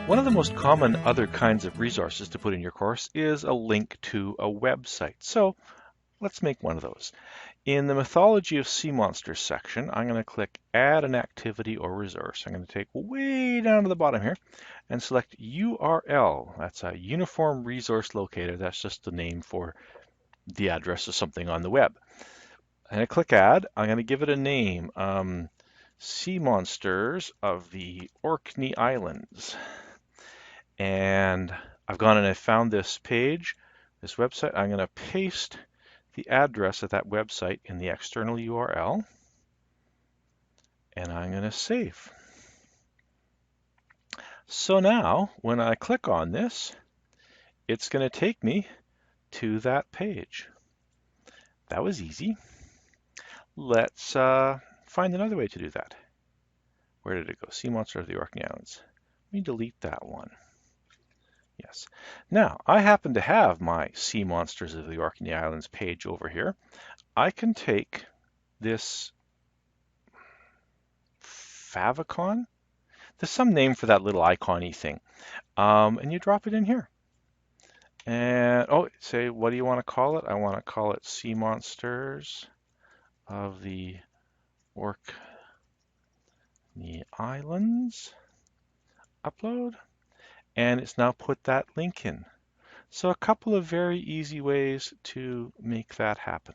One of the most common other kinds of resources to put in your course is a link to a website. So let's make one of those. In the Mythology of Sea Monsters section, I'm going to click Add an Activity or Resource. I'm going to take way down to the bottom here and select URL. That's a Uniform Resource Locator. That's just the name for the address of something on the web. I'm going to click Add. I'm going to give it a name. Sea Monsters of the Orkney Islands. And I've gone and I found this page, this website. I'm going to paste the address of that website in the external URL, and I'm going to save. So now, when I click on this, it's going to take me to that page. That was easy. Let's find another way to do that. Where did it go? Sea Monster of the Orkney Islands. Let me delete that one. Yes. Now, I happen to have my Sea Monsters of the Orkney Islands page over here. I can take this favicon. There's some name for that little icon-y thing. And you drop it in here. And, say, what do you want to call it? I want to call it Sea Monsters of the Orkney Islands. Upload. And it's now put that link in. So a couple of very easy ways to make that happen.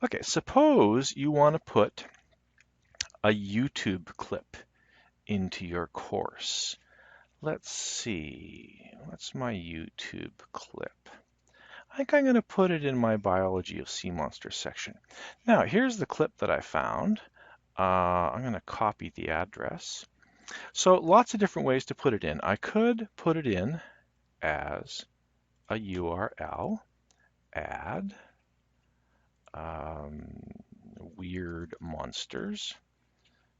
Okay, suppose you want to put a YouTube clip into your course. Let's see, what's my YouTube clip? I think I'm going to put it in my Biology of Sea Monsters section. Now, here's the clip that I found. I'm going to copy the address. So lots of different ways to put it in. I could put it in as a URL, add weird monsters,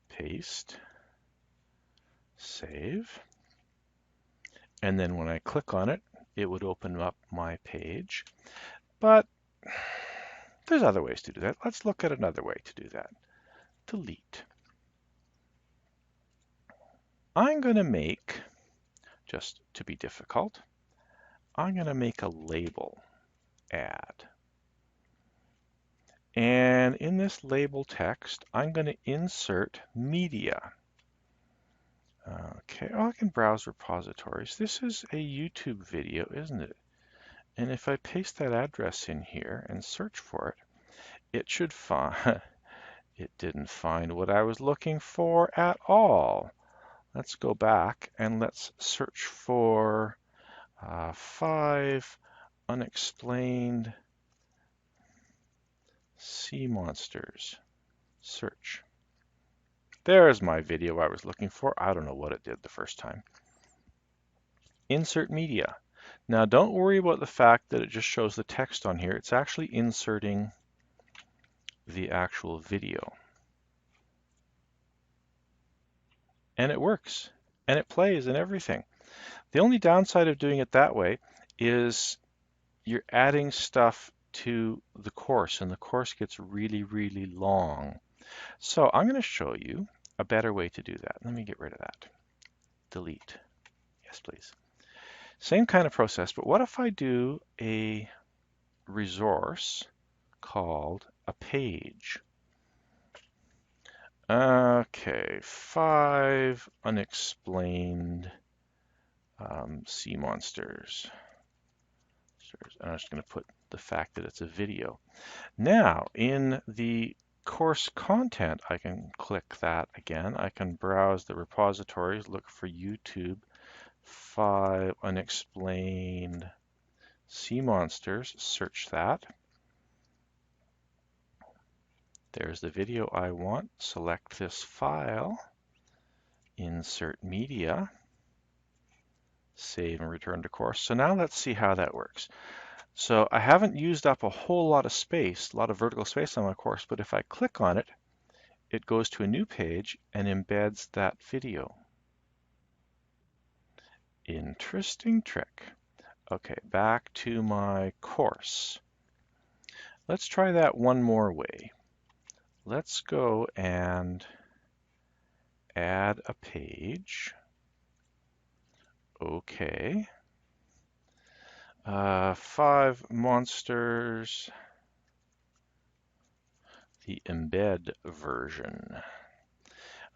paste, save. And then when I click on it, it would open up my page. But there's other ways to do that. Let's look at another way to do that. Delete. I'm going to make, just to be difficult, I'm going to make a label, add. And in this label text, I'm going to insert media. Okay, I can browse repositories. This is a YouTube video, isn't it? And if I paste that address in here and search for it, it should find, it didn't find what I was looking for at all. Let's go back and let's search for 5 unexplained sea monsters. Search. There's my video I was looking for. I don't know what it did the first time. Insert media. Now don't worry about the fact that it just shows the text on here. It's actually inserting the actual video. And it works. And it plays and everything. The only downside of doing it that way is you're adding stuff to the course, and the course gets really, really long. So I'm going to show you a better way to do that. Let me get rid of that. Delete. Yes, please. Same kind of process, but what if I do a resource called a page? Okay, 5 unexplained sea monsters. I'm just going to put the fact that it's a video. Now, in the course content, I can click that again. I can browse the repositories, look for YouTube, 5 unexplained sea monsters, search that. There's the video I want. Select this file, insert media, save and return to course. So now let's see how that works. So I haven't used up a whole lot of space, a lot of vertical space on my course, but if I click on it, it goes to a new page and embeds that video. Interesting trick. Okay, back to my course. Let's try that one more way. let's go and add a page. Okay. 5 monsters, the embed version.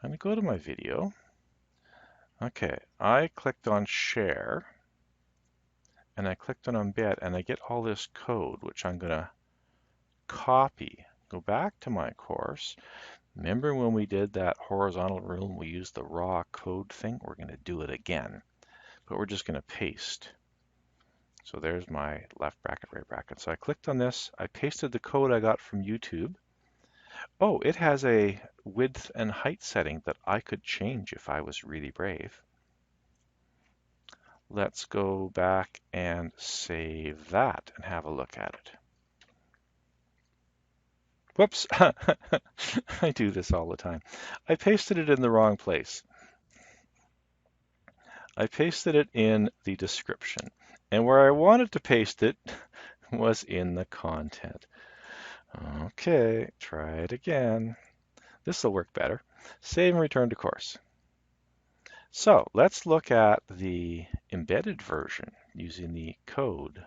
I'm going to go to my video. Okay, I clicked on share and I clicked on embed and I get all this code, which I'm going to copy. Go back to my course. Remember when we did that horizontal rule and we used the raw code thing? We're going to do it again, but we're just going to paste. So there's my left bracket, right bracket. So I clicked on this, I pasted the code I got from YouTube. Oh, it has a width and height setting that I could change if I was really brave. Let's go back and save that and have a look at it. Whoops, I do this all the time. I pasted it in the wrong place. I pasted it in the description, and where I wanted to paste it was in the content. Okay, try it again. This will work better. Save and return to course. So let's look at the embedded version using the code.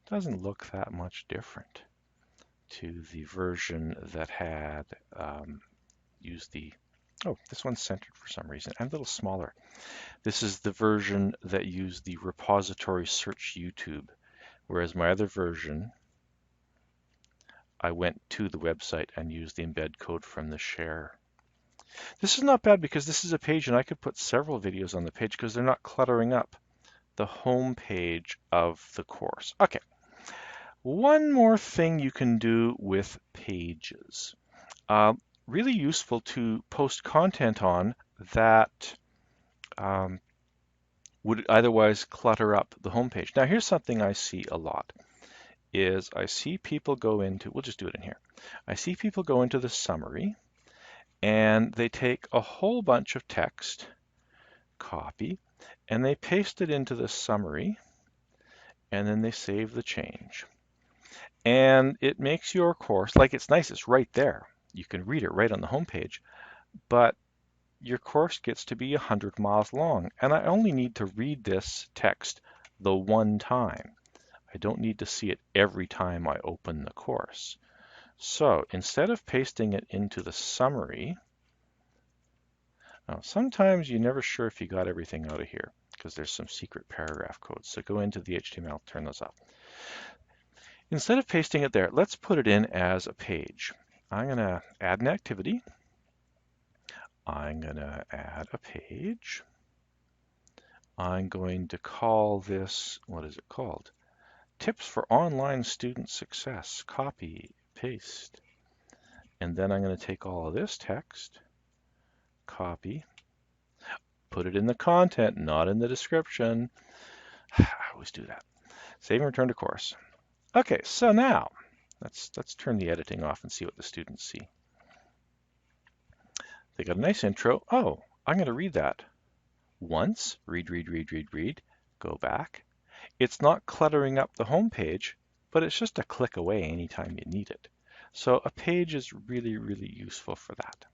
Doesn't look that much different to the version that had used the, oh, this one's centered for some reason, and a little smaller. This is the version that used the repository search YouTube, whereas my other version, I went to the website and used the embed code from the share. This is not bad because this is a page and I could put several videos on the page because they're not cluttering up the home page of the course. Okay, one more thing you can do with pages. Really useful to post content on that would otherwise clutter up the home page. Now here's something I see a lot, is I see people go into, we'll just do it in here. I see people go into the summary and they take a whole bunch of text, copy, and they paste it into the summary, and then they save the change. And it makes your course, like it's nice, it's right there. You can read it right on the home page, but your course gets to be 100 miles long, and I only need to read this text the one time. I don't need to see it every time I open the course. So instead of pasting it into the summary, now sometimes you're never sure if you got everything out of here because there's some secret paragraph codes. So go into the HTML, turn those off. Instead of pasting it there, let's put it in as a page. I'm going to add an activity. I'm going to add a page. I'm going to call this, what is it called? Tips for Online Student Success. Copy, paste. And then I'm going to take all of this text, copy, put it in the content, not in the description. I always do that. Save and return to course. Okay, so now let's turn the editing off and see what the students see. They got a nice intro. Oh, I'm going to read that once. Read, go back. It's not cluttering up the home page, but it's just a click away anytime you need it. So a page is really, really useful for that.